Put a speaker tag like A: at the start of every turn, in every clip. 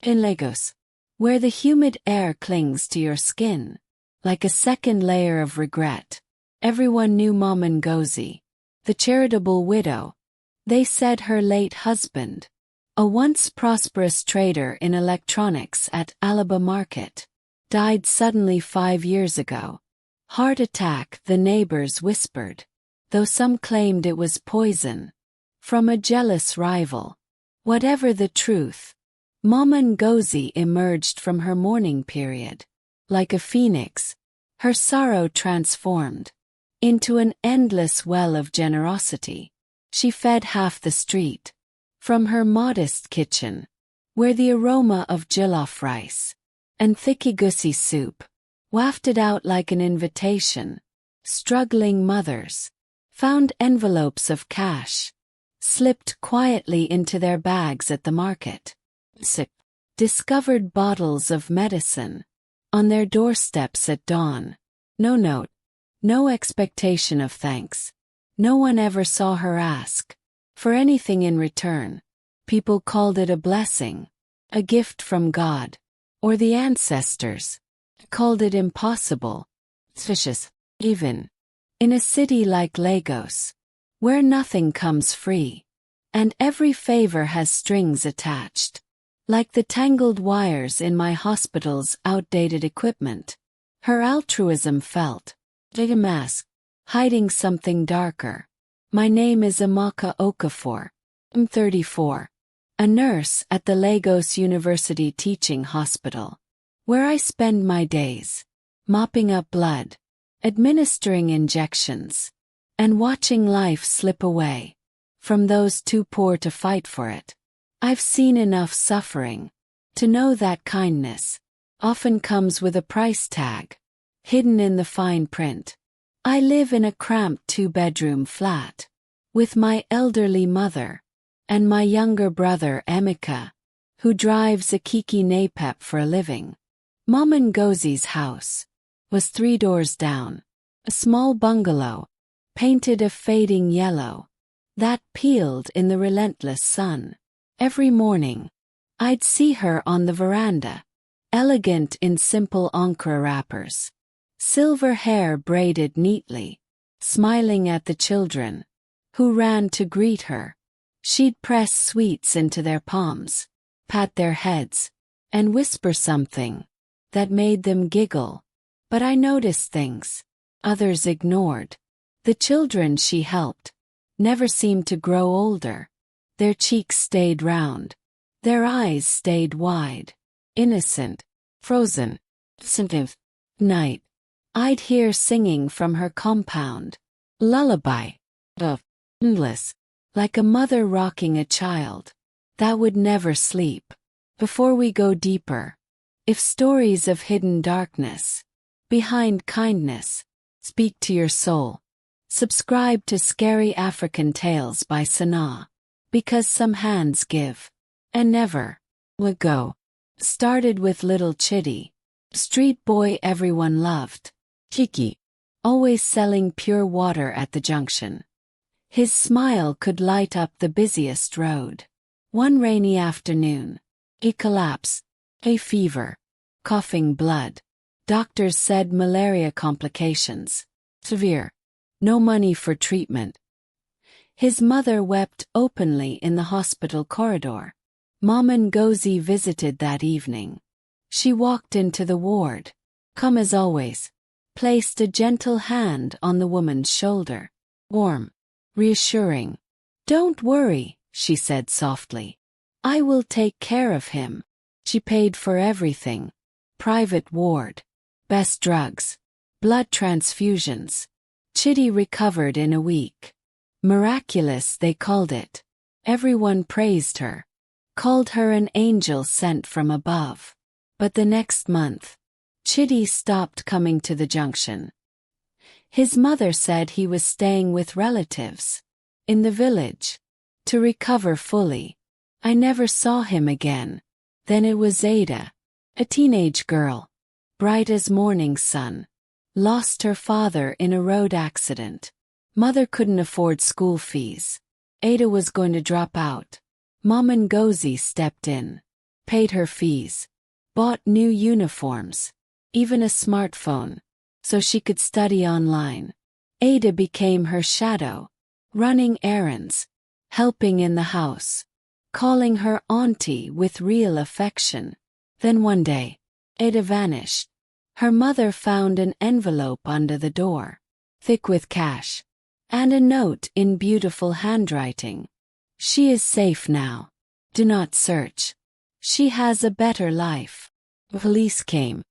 A: In Lagos, where the humid air clings to your skin, like a second layer of regret, everyone knew Mama Ngozi, the charitable widow. They said her late husband, a once prosperous trader in electronics at Alaba Market, died suddenly 5 years ago. Heart attack, the neighbors whispered, though some claimed it was poison from a jealous rival. Whatever the truth, Mama Ngozi emerged from her mourning period like a phoenix, her sorrow transformed into an endless well of generosity. She fed half the street from her modest kitchen, where the aroma of jollof rice and thikigusi soup wafted out like an invitation. Struggling mothers found envelopes of cash slipped quietly into their bags at the market. Discovered bottles of medicine on their doorsteps at dawn. No note, no expectation of thanks. No one ever saw her ask for anything in return. People called it a blessing, a gift from God, or the ancestors called it impossible, suspicious. Even in a city like Lagos, where nothing comes free, and every favor has strings attached, like the tangled wires in my hospital's outdated equipment, her altruism felt like a mask, hiding something darker. My name is Amaka Okafor. I'm 34. A nurse at the Lagos University Teaching Hospital, where I spend my days mopping up blood, administering injections, and watching life slip away from those too poor to fight for it. I've seen enough suffering to know that kindness often comes with a price tag, hidden in the fine print. I live in a cramped 2-bedroom flat with my elderly mother and my younger brother Amaka, who drives a Kiki Napep for a living. Mama Ngozi's house was 3 doors down, a small bungalow, painted a fading yellow, that peeled in the relentless sun. Every morning, I'd see her on the veranda, elegant in simple Ankara wrappers, silver hair braided neatly, smiling at the children, who ran to greet her. She'd press sweets into their palms, pat their heads, and whisper something that made them giggle. But I noticed things others ignored. The children she helped never seemed to grow older. Their cheeks stayed round. Their eyes stayed wide. Innocent. Frozen. Sensitive. Night. I'd hear singing from her compound. Lullaby. Endless. Like a mother rocking a child that would never sleep. Before we go deeper, if stories of hidden darkness behind kindness speak to your soul, subscribe to Scary African Tales by Sanaa, because some hands give and never let go. Started with little Chidi, street boy everyone loved. Chiki, always selling pure water at the junction. His smile could light up the busiest road. One rainy afternoon, he collapsed. Hay fever, coughing blood. Doctors said malaria complications. Severe. No money for treatment. His mother wept openly in the hospital corridor. Mama Ngozi visited that evening. She walked into the ward, calm as always, placed a gentle hand on the woman's shoulder. Warm, reassuring. "Don't worry," she said softly. "I will take care of him." She paid for everything. Private ward, best drugs, blood transfusions. Chidi recovered in a week. Miraculous, they called it. Everyone praised her, called her an angel sent from above. But the next month, Chidi stopped coming to the junction. His mother said he was staying with relatives in the village to recover fully. I never saw him again. Then it was Ada, a teenage girl, bright as morning sun, lost her father in a road accident. Mother couldn't afford school fees. Ada was going to drop out. Mama Ngozi stepped in, paid her fees, bought new uniforms, even a smartphone, so she could study online. Ada became her shadow, running errands, helping in the house, calling her auntie with real affection. Then one day, Ada vanished. Her mother found an envelope under the door, thick with cash, and a note in beautiful handwriting. She is safe now. Do not search. She has a better life. Police came.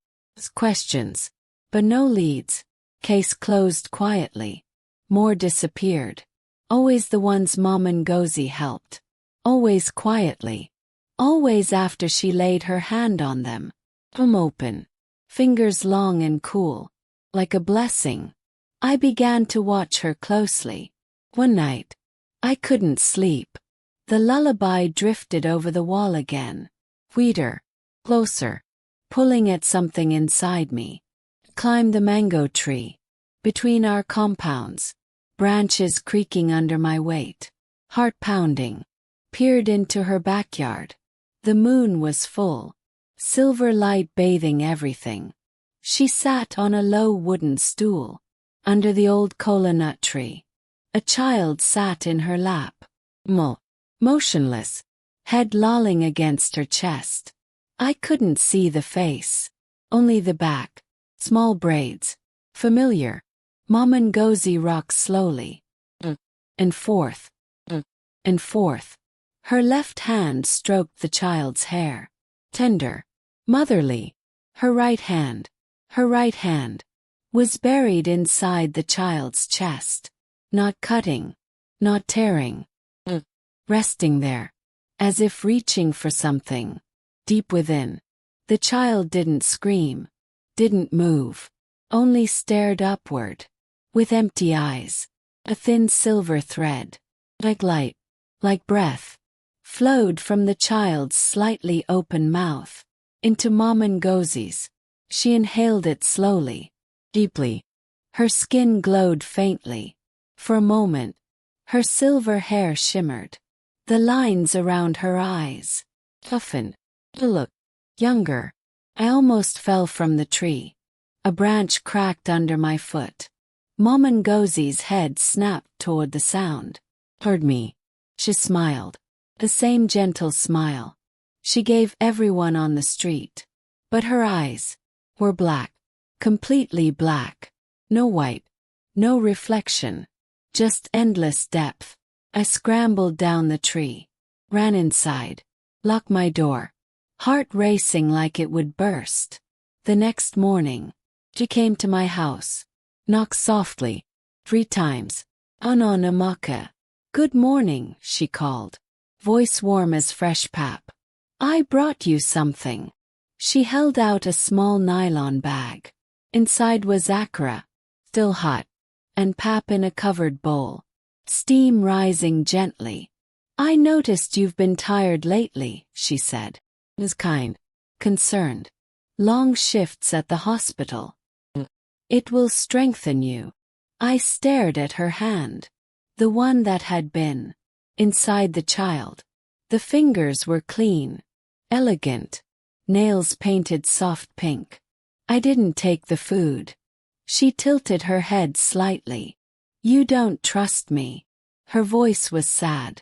A: Questions, but no leads. Case closed quietly. More disappeared. Always the ones Mama Ngozi helped. Always quietly. Always after she laid her hand on them. Open. Fingers long and cool. Like a blessing. I began to watch her closely. One night, I couldn't sleep. The lullaby drifted over the wall again. Weeder. Closer. Pulling at something inside me. Climbed the mango tree. Between our compounds. Branches creaking under my weight. Heart pounding. Peered into her backyard. The moon was full. Silver light bathing everything. She sat on a low wooden stool. Under the old kola nut tree. A child sat in her lap. Motionless. Head lolling against her chest. I couldn't see the face. Only the back. Small braids. Familiar. Mama Ngozi rocks slowly. And forth. And forth. Her left hand stroked the child's hair. Tender. Motherly. Her right hand. Was buried inside the child's chest. Not cutting. Not tearing. Resting there. As if reaching for something. Deep within. The child didn't scream. Didn't move. Only stared upward. With empty eyes. A thin silver thread. Like light. Like breath. Flowed from the child's slightly open mouth. Into Mama Ngozi's. She inhaled it slowly. Deeply. Her skin glowed faintly. For a moment. Her silver hair shimmered. The lines around her eyes. Toughened. To look. Younger. I almost fell from the tree. A branch cracked under my foot. Mama Ngozi's head snapped toward the sound. Heard me. She smiled. The same gentle smile. She gave everyone on the street. But her eyes were black. Completely black. No white. No reflection. Just endless depth. I scrambled down the tree. Ran inside. Locked my door. Heart racing like it would burst. The next morning, she came to my house. Knocked softly. 3 times. Anon Amaka. Good morning, she called. Voice warm as fresh pap. I brought you something. She held out a small nylon bag. Inside was akara. Still hot. And pap in a covered bowl. Steam rising gently. I noticed you've been tired lately, she said. Was kind. Concerned. Long shifts at the hospital. It will strengthen you. I stared at her hand. The one that had been. Inside the child. The fingers were clean. Elegant. Nails painted soft pink. I didn't take the food. She tilted her head slightly. You don't trust me. Her voice was sad.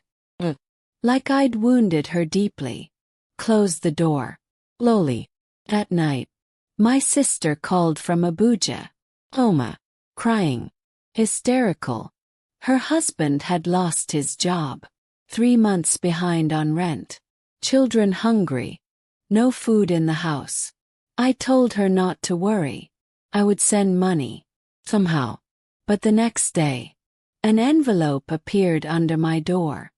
A: Like I'd wounded her deeply. Closed the door. Slowly. At night. My sister called from Abuja. Oma. Crying. Hysterical. Her husband had lost his job. 3 months behind on rent. Children hungry. No food in the house. I told her not to worry. I would send money. Somehow. But the next day. An envelope appeared under my door.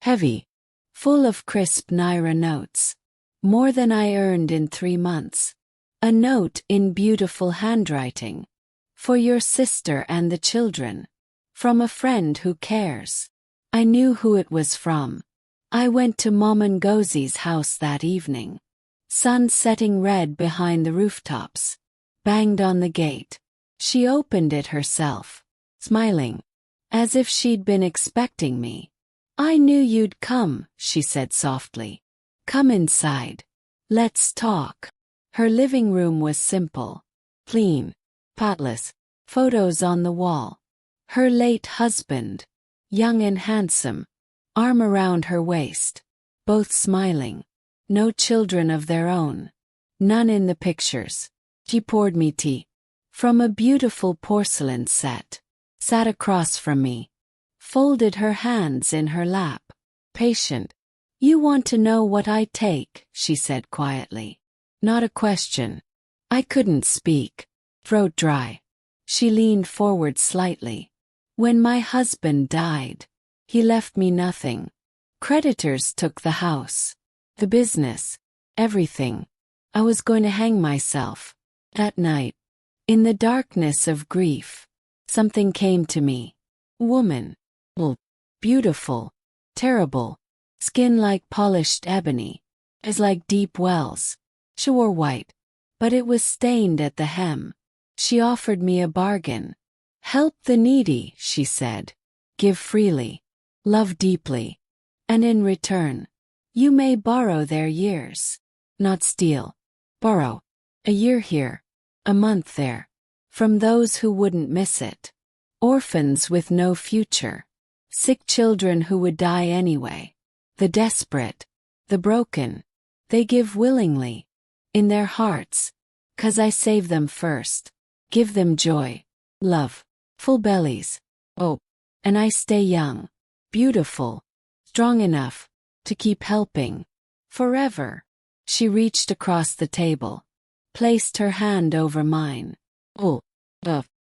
A: Heavy. Full of crisp Naira notes. More than I earned in 3 months. A note in beautiful handwriting. For your sister and the children. From a friend who cares. I knew who it was from. I went to Mama Ngozi's house that evening. Sun setting red behind the rooftops. Banged on the gate. She opened it herself. Smiling. As if she'd been expecting me. I knew you'd come, she said softly. Come inside. Let's talk. Her living room was simple, clean, spotless, photos on the wall. Her late husband, young and handsome, arm around her waist, both smiling. No children of their own. None in the pictures. She poured me tea from a beautiful porcelain set, sat across from me, folded her hands in her lap. Patient. You want to know what I take, she said quietly. Not a question. I couldn't speak. Throat dry. She leaned forward slightly. When my husband died, he left me nothing. Creditors took the house, the business, everything. I was going to hang myself. That night, in the darkness of grief, something came to me. Woman. Beautiful. Terrible. Skin like polished ebony. Eyes like deep wells. She wore white, but it was stained at the hem. She offered me a bargain. Help the needy, she said. Give freely. Love deeply. And in return, you may borrow their years. Not steal. Borrow. A year here. A month there. From those who wouldn't miss it. Orphans with no future. Sick children who would die anyway. The desperate. The broken. They give willingly. In their hearts. 'Cause I save them first. Give them joy. Love. Full bellies. Oh. And I stay young. Beautiful. Strong enough. To keep helping. Forever. She reached across the table. Placed her hand over mine.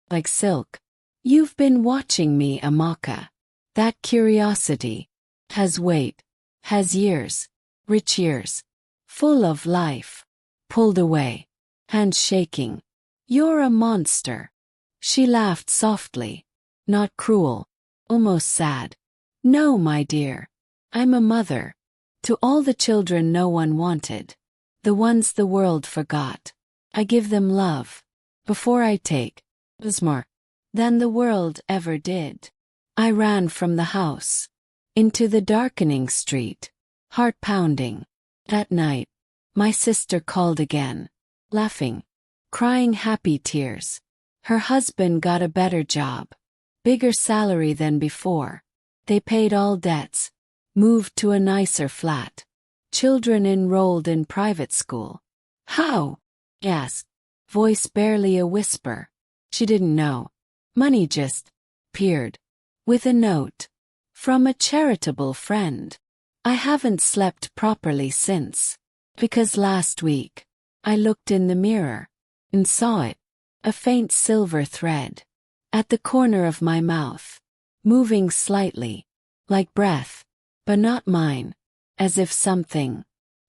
A: Like silk. You've been watching me, Amaka. That curiosity. Has weight. Has years. Rich years. Full of life. Pulled away. Hand shaking. You're a monster. She laughed softly. Not cruel. Almost sad. No, my dear. I'm a mother. To all the children no one wanted. The ones the world forgot. I give them love. Before I take. Was more. Than the world ever did. I ran from the house. Into the darkening street. Heart pounding. That night. My sister called again. Laughing. Crying happy tears. Her husband got a better job. Bigger salary than before. They paid all debts. Moved to a nicer flat. Children enrolled in private school. How? Asked. Voice barely a whisper. She didn't know. Money just appeared. With a note. From a charitable friend. I haven't slept properly since. Because last week, I looked in the mirror. And saw it. A faint silver thread. At the corner of my mouth. Moving slightly. Like breath. But not mine. As if something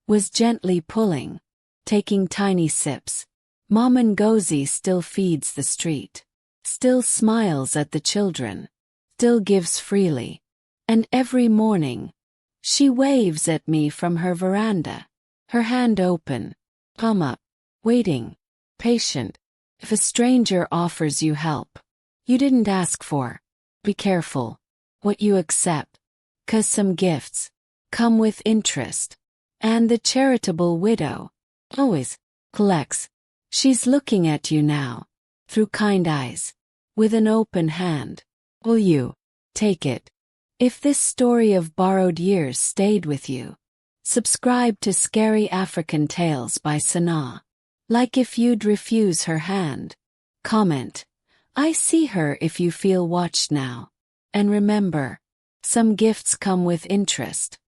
A: was gently pulling. Taking tiny sips. Mama Ngozi still feeds the street. Still smiles at the children. Still gives freely. And every morning, she waves at me from her veranda. Her hand open. Palm up. Waiting. Patient. If a stranger offers you help you didn't ask for, be careful what you accept. 'Cause some gifts come with interest. And the charitable widow always collects. She's looking at you now. Through kind eyes. With an open hand. Will you take it? If this story of borrowed years stayed with you, subscribe to Scary African Tales by Sanaa. Like if you'd refuse her hand. Comment. I see her if you feel watched now. And remember, some gifts come with interest.